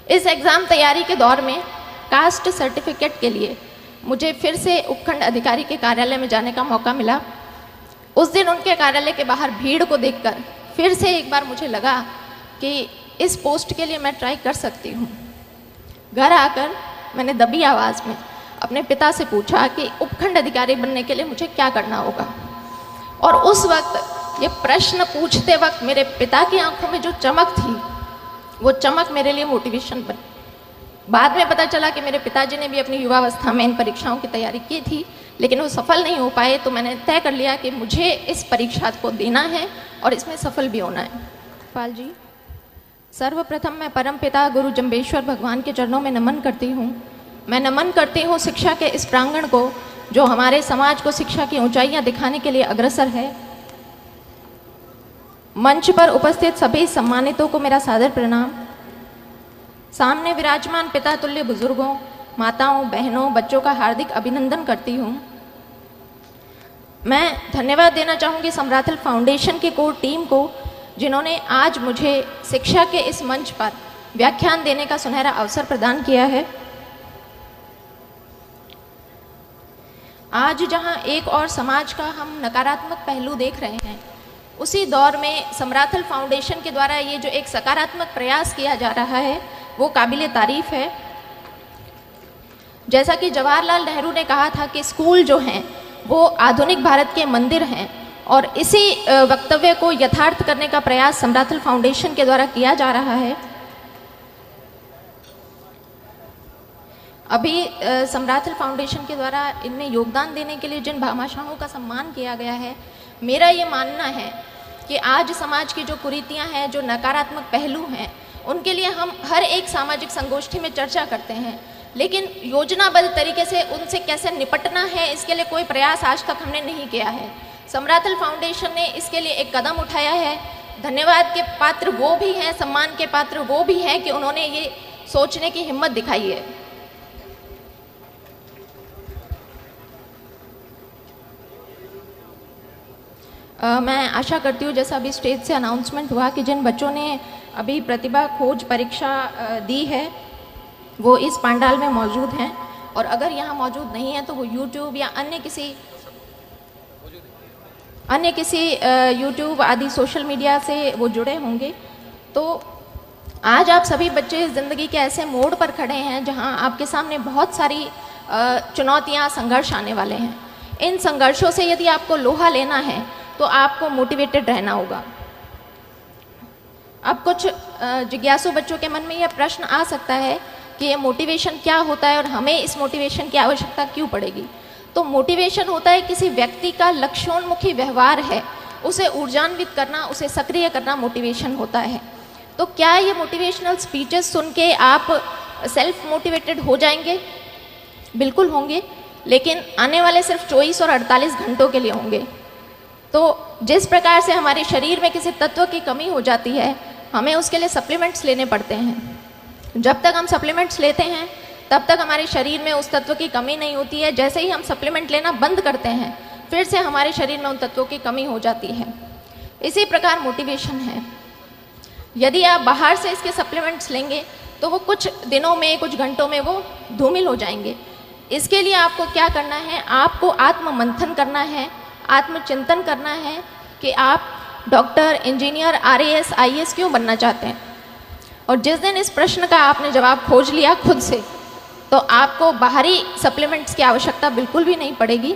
इस एग्ज़ाम तैयारी के दौर में कास्ट सर्टिफिकेट के लिए मुझे फिर से उपखंड अधिकारी के कार्यालय में जाने का मौका मिला। उस दिन उनके कार्यालय के बाहर भीड़ को देखकर फिर से एक बार मुझे लगा कि इस पोस्ट के लिए मैं ट्राई कर सकती हूँ। घर आकर मैंने दबी आवाज़ में अपने पिता से पूछा कि उपखंड अधिकारी बनने के लिए मुझे क्या करना होगा। और उस वक्त ये प्रश्न पूछते वक्त मेरे पिता की आंखों में जो चमक थी, वो चमक मेरे लिए मोटिवेशन बनी। बाद में पता चला कि मेरे पिताजी ने भी अपनी युवावस्था में इन परीक्षाओं की तैयारी की थी, लेकिन वो सफल नहीं हो पाए। तो मैंने तय कर लिया कि मुझे इस परीक्षा को देना है और इसमें सफल भी होना है। पाल जी, सर्वप्रथम मैं परमपिता गुरु जम्बेश्वर भगवान के चरणों में नमन करती हूँ। मैं नमन करती हूँ शिक्षा के इस प्रांगण को, जो हमारे समाज को शिक्षा की ऊंचाइयाँ दिखाने के लिए अग्रसर है। मंच पर उपस्थित सभी सम्मानितों को मेरा सादर प्रणाम। सामने विराजमान पिता तुल्य बुजुर्गों, माताओं, बहनों, बच्चों का हार्दिक अभिनंदन करती हूँ। मैं धन्यवाद देना चाहूँगी समराथल फाउंडेशन की कोर टीम को, जिन्होंने आज मुझे शिक्षा के इस मंच पर व्याख्यान देने का सुनहरा अवसर प्रदान किया है। आज जहां एक और समाज का हम नकारात्मक पहलू देख रहे हैं, उसी दौर में समराथल फाउंडेशन के द्वारा ये जो एक सकारात्मक प्रयास किया जा रहा है, वो काबिले तारीफ है। जैसा कि जवाहरलाल नेहरू ने कहा था कि स्कूल जो हैं वो आधुनिक भारत के मंदिर हैं, और इसी वक्तव्य को यथार्थ करने का प्रयास समराथल फाउंडेशन के द्वारा किया जा रहा है। अभी समराथल फाउंडेशन के द्वारा इनमें योगदान देने के लिए जिन भामाशाहों का सम्मान किया गया है, मेरा ये मानना है कि आज समाज की जो कुरीतियां हैं, जो नकारात्मक पहलू हैं, उनके लिए हम हर एक सामाजिक संगोष्ठी में चर्चा करते हैं, लेकिन योजनाबद्ध तरीके से उनसे कैसे निपटना है, इसके लिए कोई प्रयास आज तक हमने नहीं किया है। समराथल फाउंडेशन ने इसके लिए एक कदम उठाया है। धन्यवाद के पात्र वो भी हैं, सम्मान के पात्र वो भी हैं कि उन्होंने ये सोचने की हिम्मत दिखाई है। मैं आशा करती हूँ, जैसा अभी स्टेज से अनाउंसमेंट हुआ, कि जिन बच्चों ने अभी प्रतिभा खोज परीक्षा दी है वो इस पंडाल में मौजूद हैं, और अगर यहाँ मौजूद नहीं है तो वो यूट्यूब या अन्य किसी यूट्यूब आदि सोशल मीडिया से वो जुड़े होंगे। तो आज आप सभी बच्चे ज़िंदगी के ऐसे मोड़ पर खड़े हैं जहाँ आपके सामने बहुत सारी चुनौतियाँ, संघर्ष आने वाले हैं। इन संघर्षों से यदि आपको लोहा लेना है तो आपको मोटिवेटेड रहना होगा। अब कुछ जिज्ञासु बच्चों के मन में यह प्रश्न आ सकता है कि ये मोटिवेशन क्या होता है और हमें इस मोटिवेशन की आवश्यकता क्यों पड़ेगी। तो मोटिवेशन होता है किसी व्यक्ति का लक्ष्योन्मुखी व्यवहार है, उसे ऊर्जान्वित करना, उसे सक्रिय करना मोटिवेशन होता है। तो क्या ये मोटिवेशनल स्पीचेस सुन के आप सेल्फ मोटिवेटेड हो जाएंगे? बिल्कुल होंगे, लेकिन आने वाले सिर्फ 24 और 48 घंटों के लिए होंगे। तो जिस प्रकार से हमारे शरीर में किसी तत्व की कमी हो जाती है, हमें उसके लिए सप्लीमेंट्स लेने पड़ते हैं। जब तक हम सप्लीमेंट्स लेते हैं तब तक हमारे शरीर में उस तत्व की कमी नहीं होती है। जैसे ही हम सप्लीमेंट लेना बंद करते हैं, फिर से हमारे शरीर में उन तत्वों की कमी हो जाती है। इसी प्रकार मोटिवेशन है। यदि आप बाहर से इसके सप्लीमेंट्स लेंगे तो वो कुछ दिनों में, कुछ घंटों में वो धूमिल हो जाएंगे। इसके लिए आपको क्या करना है? आपको आत्म मंथन करना है, आत्मचिंतन करना है कि आप डॉक्टर, इंजीनियर, RAS, IAS क्यों बनना चाहते हैं। और जिस दिन इस प्रश्न का आपने जवाब खोज लिया खुद से, तो आपको बाहरी सप्लीमेंट्स की आवश्यकता बिल्कुल भी नहीं पड़ेगी।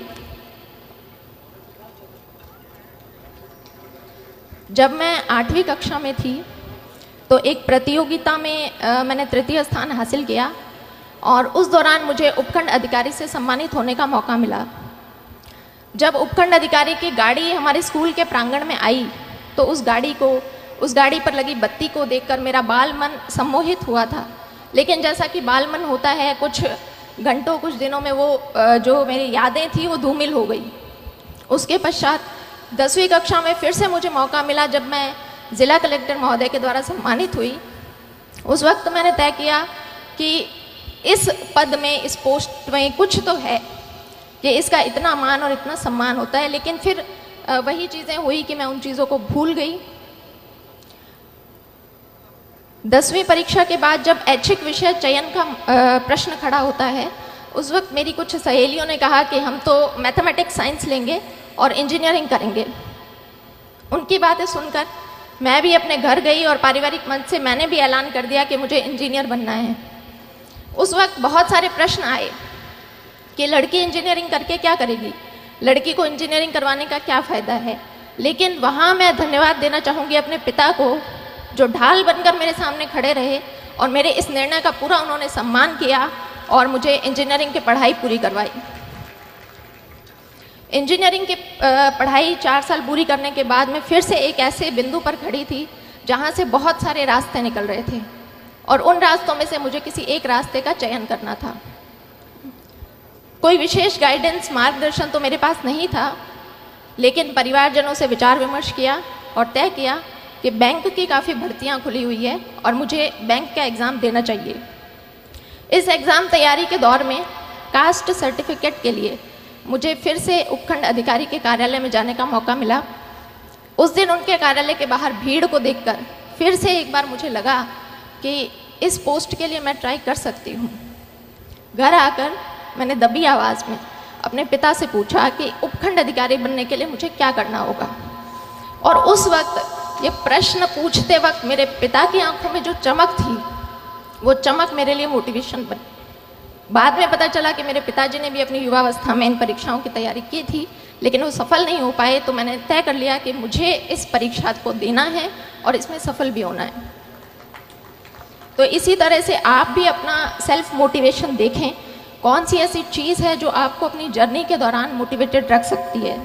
जब मैं 8वीं कक्षा में थी तो एक प्रतियोगिता में मैंने तृतीय स्थान हासिल किया, और उस दौरान मुझे उपखंड अधिकारी से सम्मानित होने का मौका मिला। जब उपखंड अधिकारी की गाड़ी हमारे स्कूल के प्रांगण में आई तो उस गाड़ी पर लगी बत्ती को देखकर मेरा बाल मन सम्मोहित हुआ था। लेकिन जैसा कि बाल मन होता है, कुछ घंटों, कुछ दिनों में वो जो मेरी यादें थी वो धूमिल हो गई। उसके पश्चात 10वीं कक्षा में फिर से मुझे मौका मिला, जब मैं जिला कलेक्टर महोदय के द्वारा सम्मानित हुई। उस वक्त मैंने तय किया कि इस पद में, इस पोस्ट में कुछ तो है कि इसका इतना मान और इतना सम्मान होता है। लेकिन फिर वही चीज़ें हुई कि मैं उन चीज़ों को भूल गई। 10वीं परीक्षा के बाद जब ऐच्छिक विषय चयन का प्रश्न खड़ा होता है, उस वक्त मेरी कुछ सहेलियों ने कहा कि हम तो मैथमेटिक्स साइंस लेंगे और इंजीनियरिंग करेंगे। उनकी बातें सुनकर मैं भी अपने घर गई और पारिवारिक मंच से मैंने भी ऐलान कर दिया कि मुझे इंजीनियर बनना है। उस वक्त बहुत सारे प्रश्न आए कि लड़की इंजीनियरिंग करके क्या करेगी, लड़की को इंजीनियरिंग करवाने का क्या फ़ायदा है। लेकिन वहाँ मैं धन्यवाद देना चाहूँगी अपने पिता को, जो ढाल बनकर मेरे सामने खड़े रहे और मेरे इस निर्णय का पूरा उन्होंने सम्मान किया और मुझे इंजीनियरिंग की पढ़ाई पूरी करवाई। इंजीनियरिंग की पढ़ाई 4 साल पूरी करने के बाद मैं फिर से एक ऐसे बिंदु पर खड़ी थी जहाँ से बहुत सारे रास्ते निकल रहे थे और उन रास्तों में से मुझे किसी एक रास्ते का चयन करना था। कोई विशेष गाइडेंस मार्गदर्शन तो मेरे पास नहीं था, लेकिन परिवारजनों से विचार विमर्श किया और तय किया कि बैंक की काफ़ी भर्तियाँ खुली हुई है और मुझे बैंक का एग्ज़ाम देना चाहिए। इस एग्ज़ाम तैयारी के दौर में कास्ट सर्टिफिकेट के लिए मुझे फिर से उपखंड अधिकारी के कार्यालय में जाने का मौका मिला। उस दिन उनके कार्यालय के बाहर भीड़ को देखकर फिर से एक बार मुझे लगा कि इस पोस्ट के लिए मैं ट्राई कर सकती हूँ। घर आकर मैंने दबी आवाज़ में अपने पिता से पूछा कि उपखंड अधिकारी बनने के लिए मुझे क्या करना होगा। और उस वक्त ये प्रश्न पूछते वक्त मेरे पिता की आंखों में जो चमक थी, वो चमक मेरे लिए मोटिवेशन बनी। बाद में पता चला कि मेरे पिताजी ने भी अपनी युवावस्था में इन परीक्षाओं की तैयारी की थी, लेकिन वो सफल नहीं हो पाए। तो मैंने तय कर लिया कि मुझे इस परीक्षा को देना है और इसमें सफल भी होना है। तो इसी तरह से आप भी अपना सेल्फ मोटिवेशन देखें, कौन सी ऐसी चीज़ है जो आपको अपनी जर्नी के दौरान मोटिवेटेड रख सकती है।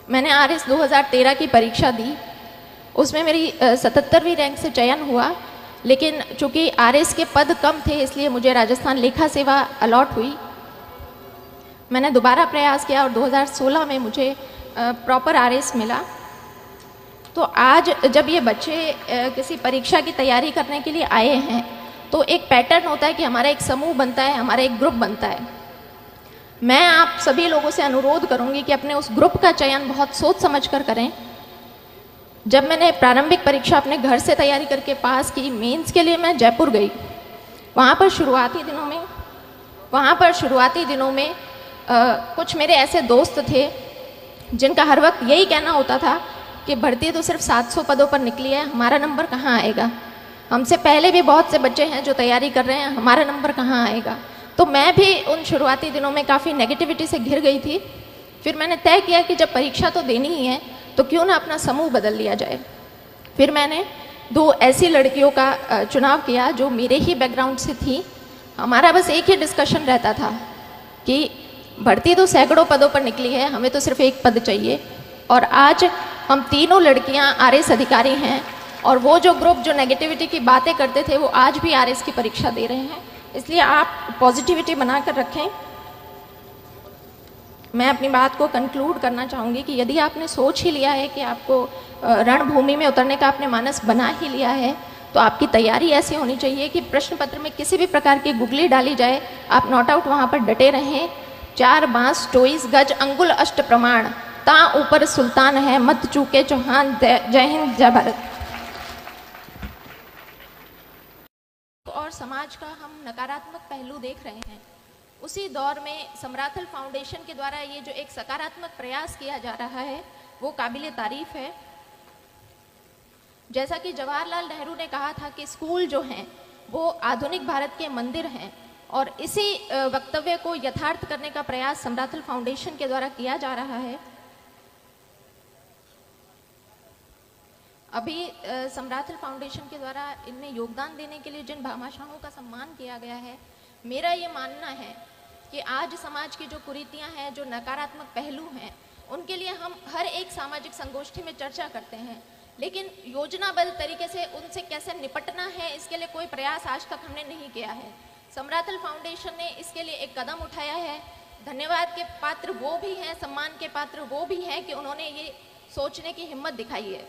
मैंने RS 2013 की परीक्षा दी, उसमें मेरी 77वीं रैंक से चयन हुआ, लेकिन चूँकि RS के पद कम थे इसलिए मुझे राजस्थान लेखा सेवा अलॉट हुई। मैंने दोबारा प्रयास किया और 2016 में मुझे प्रॉपर RS मिला। तो आज जब ये बच्चे किसी परीक्षा की तैयारी करने के लिए आए हैं तो एक पैटर्न होता है कि हमारा एक समूह बनता है, हमारा एक ग्रुप बनता है। मैं आप सभी लोगों से अनुरोध करूंगी कि अपने उस ग्रुप का चयन बहुत सोच समझ कर करें। जब मैंने प्रारंभिक परीक्षा अपने घर से तैयारी करके पास की, मेंस के लिए मैं जयपुर गई। वहाँ पर शुरुआती दिनों में कुछ मेरे ऐसे दोस्त थे जिनका हर वक्त यही कहना होता था कि भर्ती तो सिर्फ 700 पदों पर निकली है, हमारा नंबर कहाँ आएगा। हमसे पहले भी बहुत से बच्चे हैं जो तैयारी कर रहे हैं, हमारा नंबर कहाँ आएगा। तो मैं भी उन शुरुआती दिनों में काफ़ी नेगेटिविटी से घिर गई थी। फिर मैंने तय किया कि जब परीक्षा तो देनी ही है तो क्यों ना अपना समूह बदल लिया जाए। फिर मैंने 2 ऐसी लड़कियों का चुनाव किया जो मेरे ही बैकग्राउंड से थी। हमारा बस एक ही डिस्कशन रहता था कि भर्ती तो सैकड़ों पदों पर निकली है, हमें तो सिर्फ एक पद चाहिए। और आज हम तीनों लड़कियां RS अधिकारी हैं और वो जो ग्रुप जो नेगेटिविटी की बातें करते थे वो आज भी RS की परीक्षा दे रहे हैं। इसलिए आप पॉजिटिविटी बनाकर रखें। मैं अपनी बात को कंक्लूड करना चाहूँगी कि यदि आपने सोच ही लिया है कि आपको रणभूमि में उतरने का आपने मानस बना ही लिया है, तो आपकी तैयारी ऐसी होनी चाहिए कि प्रश्न पत्र में किसी भी प्रकार की गुगली डाली जाए, आप नॉट आउट वहाँ पर डटे रहें। 4 बांस 24 गज अंगुल अष्ट प्रमाण, ता ऊपर सुल्तान है मत चूके चौहान। जय हिंद, जय भारत। और समाज का हम नकारात्मक पहलू देख रहे हैं, उसी दौर में समराथल फाउंडेशन के द्वारा ये जो एक सकारात्मक प्रयास किया जा रहा है वो काबिले तारीफ है। जैसा कि जवाहरलाल नेहरू ने कहा था कि स्कूल जो हैं वो आधुनिक भारत के मंदिर हैं, और इसी वक्तव्य को यथार्थ करने का प्रयास समराथल फाउंडेशन के द्वारा किया जा रहा है। अभी समराथल फाउंडेशन के द्वारा इनमें योगदान देने के लिए जिन भामाशाहों का सम्मान किया गया है, मेरा ये मानना है कि आज समाज की जो कुरीतियां हैं, जो नकारात्मक पहलू हैं, उनके लिए हम हर एक सामाजिक संगोष्ठी में चर्चा करते हैं, लेकिन योजनाबद्ध तरीके से उनसे कैसे निपटना है इसके लिए कोई प्रयास आज तक हमने नहीं किया है। समराथल फाउंडेशन ने इसके लिए एक कदम उठाया है। धन्यवाद के पात्र वो भी हैं, सम्मान के पात्र वो भी हैं कि उन्होंने ये सोचने की हिम्मत दिखाई है।